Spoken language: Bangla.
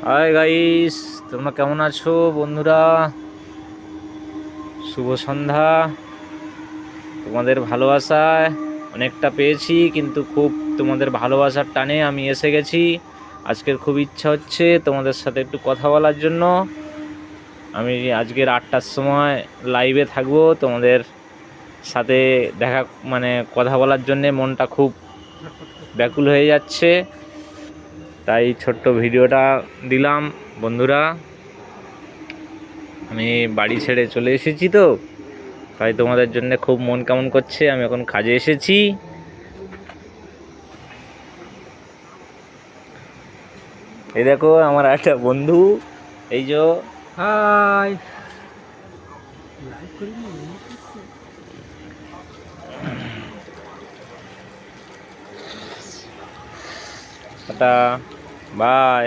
হাই গাইস, তোমরা কেমন আছো বন্ধুরা? শুভ সন্ধ্যা। তোমাদের ভালোবাসায় অনেকটা পেয়েছি, কিন্তু খুব তোমাদের ভালোবাসার টানে আমি এসে গেছি। আজকের খুব ইচ্ছা হচ্ছে তোমাদের সাথে একটু কথা বলার জন্য। আমি আজকের 8টার সময় লাইভে থাকবো তোমাদের সাথে দেখা, মানে কথা বলার জন্যে মনটা খুব ব্যাকুল হয়ে যাচ্ছে। তাই ছোট্ট ভিডিওটা দিলাম বন্ধুরা। আমি বাড়ি ছেড়ে চলে এসেছি, তো তাই তোমাদের জন্য খুব মন কেমন করছে। আমি এখন কাজে এসেছি। এই দেখো আমার একটা বন্ধু, এই যে। হাই। Tata, by.